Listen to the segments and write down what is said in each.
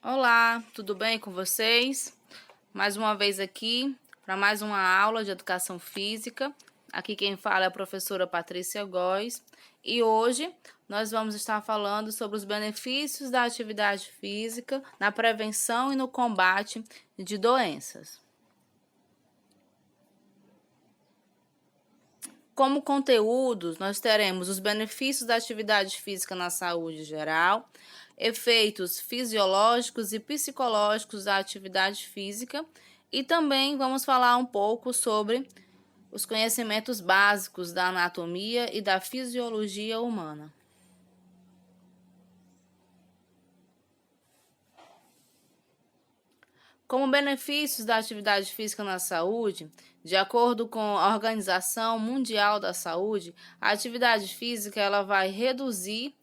Olá, tudo bem com vocês? Mais uma vez aqui para mais uma aula de educação física. Aqui quem fala é a professora Patrícia Góes e hoje nós vamos estar falando sobre os benefícios da atividade física na prevenção e no combate de doenças. Como conteúdos, nós teremos os benefícios da atividade física na saúde geral, efeitos fisiológicos e psicológicos da atividade física e também vamos falar um pouco sobre os conhecimentos básicos da anatomia e da fisiologia humana. Como benefícios da atividade física na saúde, de acordo com a Organização Mundial da Saúde, a atividade física ela vai reduzir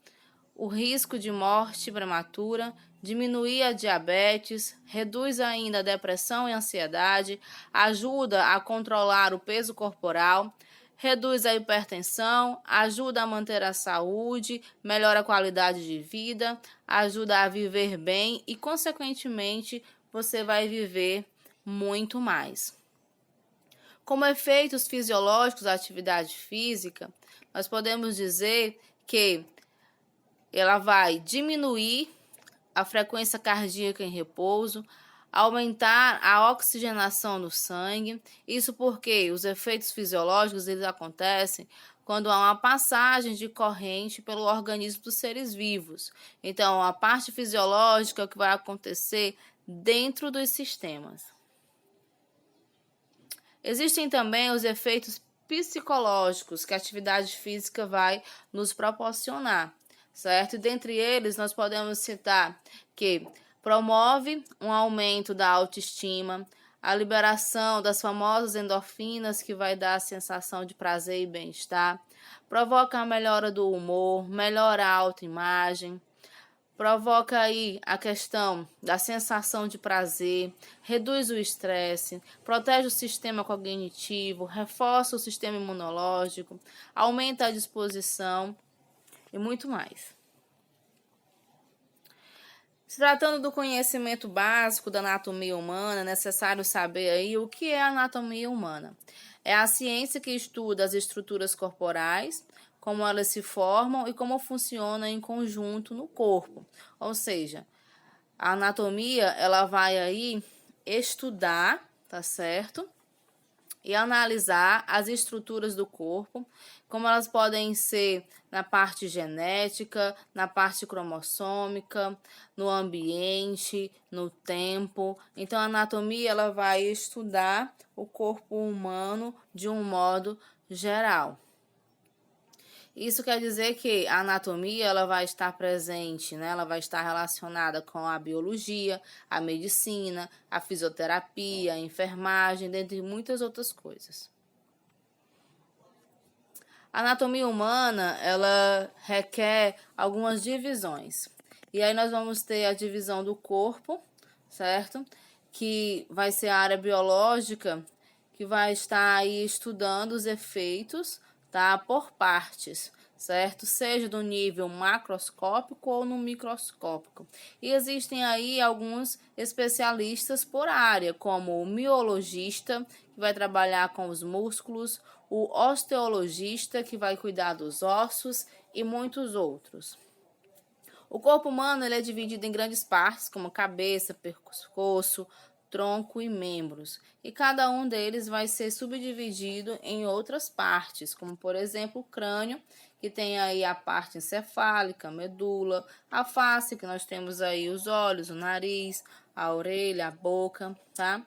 o risco de morte prematura, diminuir a diabetes, reduz ainda a depressão e ansiedade, ajuda a controlar o peso corporal, reduz a hipertensão, ajuda a manter a saúde, melhora a qualidade de vida, ajuda a viver bem e, consequentemente, você vai viver muito mais. Como efeitos fisiológicos da atividade física, nós podemos dizer que ela vai diminuir a frequência cardíaca em repouso, aumentar a oxigenação no sangue. Isso porque os efeitos fisiológicos eles acontecem quando há uma passagem de corrente pelo organismo dos seres vivos. Então, a parte fisiológica é o que vai acontecer dentro dos sistemas. Existem também os efeitos psicológicos que a atividade física vai nos proporcionar, certo? E dentre eles, nós podemos citar que promove um aumento da autoestima, a liberação das famosas endorfinas, que vai dar a sensação de prazer e bem-estar, provoca a melhora do humor, melhora a autoimagem, provoca aí a questão da sensação de prazer, reduz o estresse, protege o sistema cognitivo, reforça o sistema imunológico, aumenta a disposição e muito mais. Se tratando do conhecimento básico da anatomia humana, é necessário saber aí o que é a anatomia humana. É a ciência que estuda as estruturas corporais, como elas se formam e como funcionam em conjunto no corpo. Ou seja, a anatomia ela vai aí estudar, tá certo? E analisar as estruturas do corpo, como elas podem ser na parte genética, na parte cromossômica, no ambiente, no tempo. Então, a anatomia ela vai estudar o corpo humano de um modo geral. Isso quer dizer que a anatomia ela vai estar presente, né? Ela vai estar relacionada com a biologia, a medicina, a fisioterapia, a enfermagem, dentre muitas outras coisas. A anatomia humana ela requer algumas divisões. E aí nós vamos ter a divisão do corpo, certo? Que vai ser a área biológica, que vai estar aí estudando os efeitos, tá? Por partes, certo? Seja do nível macroscópico ou no microscópico. E existem aí alguns especialistas por área, como o miologista, que vai trabalhar com os músculos, o osteologista, que vai cuidar dos ossos e muitos outros. O corpo humano ele é dividido em grandes partes, como cabeça, pescoço, tronco e membros, e cada um deles vai ser subdividido em outras partes, como por exemplo o crânio, que tem aí a parte encefálica, a medula, a face, que nós temos aí os olhos, o nariz, a orelha, a boca, tá?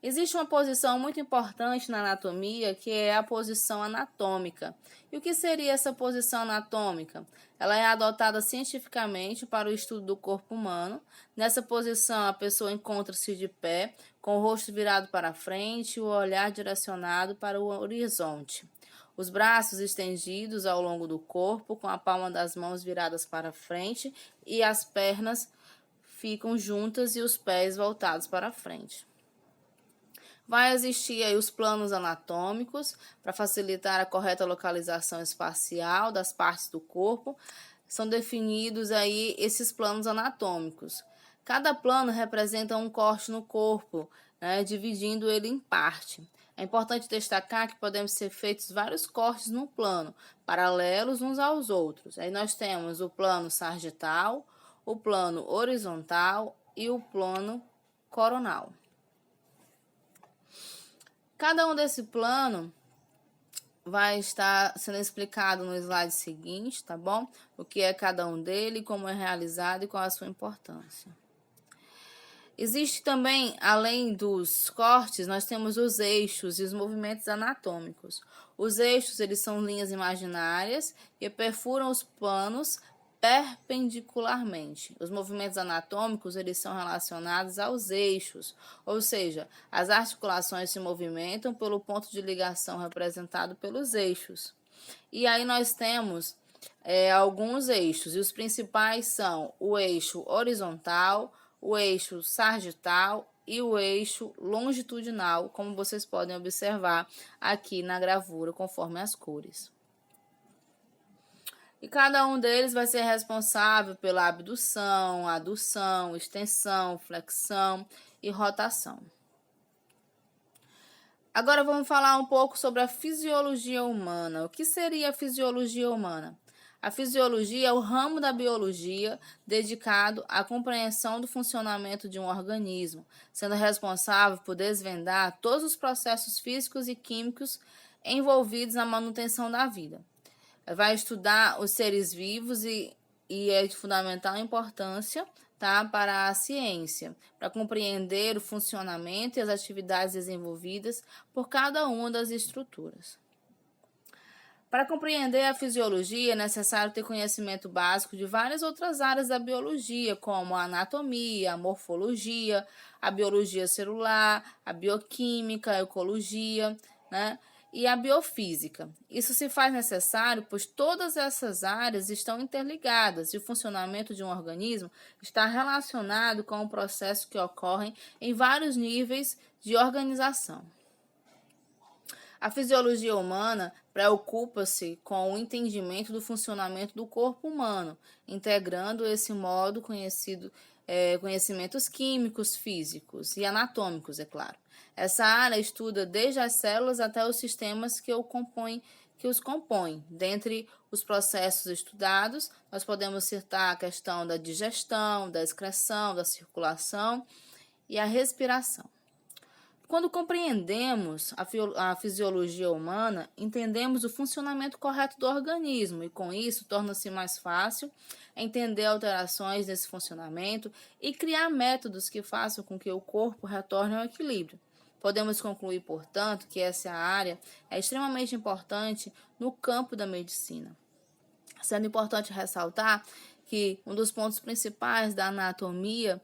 Existe uma posição muito importante na anatomia, que é a posição anatômica. E o que seria essa posição anatômica? Ela é adotada cientificamente para o estudo do corpo humano. Nessa posição, a pessoa encontra-se de pé, com o rosto virado para frente e o olhar direcionado para o horizonte. Os braços estendidos ao longo do corpo, com a palma das mãos viradas para frente, e as pernas ficam juntas e os pés voltados para frente. Vai existir aí os planos anatômicos para facilitar a correta localização espacial das partes do corpo. São definidos aí esses planos anatômicos. Cada plano representa um corte no corpo, né, dividindo ele em parte. É importante destacar que podemos ser feitos vários cortes no plano, paralelos uns aos outros. Aí nós temos o plano sagital, o plano horizontal e o plano coronal. Cada um desse plano vai estar sendo explicado no slide seguinte, tá bom? O que é cada um dele, como é realizado e qual a sua importância. Existe também, além dos cortes, nós temos os eixos e os movimentos anatômicos. Os eixos, eles são linhas imaginárias que perfuram os planos perpendicularmente. Os movimentos anatômicos, eles são relacionados aos eixos, ou seja, as articulações se movimentam pelo ponto de ligação representado pelos eixos. E aí nós temos alguns eixos, e os principais são o eixo horizontal, o eixo sagital e o eixo longitudinal, como vocês podem observar aqui na gravura, conforme as cores. E cada um deles vai ser responsável pela abdução, adução, extensão, flexão e rotação. Agora vamos falar um pouco sobre a fisiologia humana. O que seria a fisiologia humana? A fisiologia é o ramo da biologia dedicado à compreensão do funcionamento de um organismo, sendo responsável por desvendar todos os processos físicos e químicos envolvidos na manutenção da vida. Vai estudar os seres vivos e é de fundamental importância, tá, para a ciência, para compreender o funcionamento e as atividades desenvolvidas por cada uma das estruturas. Para compreender a fisiologia, é necessário ter conhecimento básico de várias outras áreas da biologia, como a anatomia, a morfologia, a biologia celular, a bioquímica, a ecologia, né? E a biofísica. Isso se faz necessário, pois todas essas áreas estão interligadas e o funcionamento de um organismo está relacionado com o processo que ocorrem em vários níveis de organização. A fisiologia humana preocupa-se com o entendimento do funcionamento do corpo humano, integrando esse modo conhecimentos químicos, físicos e anatômicos, é claro. Essa área estuda desde as células até os sistemas que os compõem. Dentre os processos estudados, nós podemos citar a questão da digestão, da excreção, da circulação e a respiração. Quando compreendemos a fisiologia humana, entendemos o funcionamento correto do organismo e, com isso, torna-se mais fácil entender alterações nesse funcionamento e criar métodos que façam com que o corpo retorne ao equilíbrio. Podemos concluir, portanto, que essa área é extremamente importante no campo da medicina. Sendo importante ressaltar que um dos pontos principais da anatomia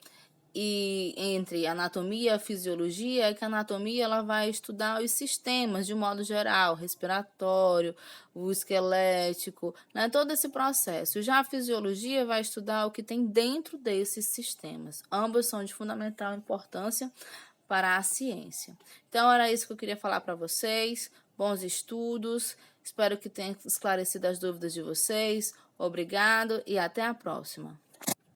e entre anatomia e fisiologia é que a anatomia ela vai estudar os sistemas de modo geral, respiratório, o esquelético, né, todo esse processo. Já a fisiologia vai estudar o que tem dentro desses sistemas. Ambos são de fundamental importância para a ciência. Então era isso que eu queria falar para vocês. Bons estudos. Espero que tenha esclarecido as dúvidas de vocês. Obrigado e até a próxima.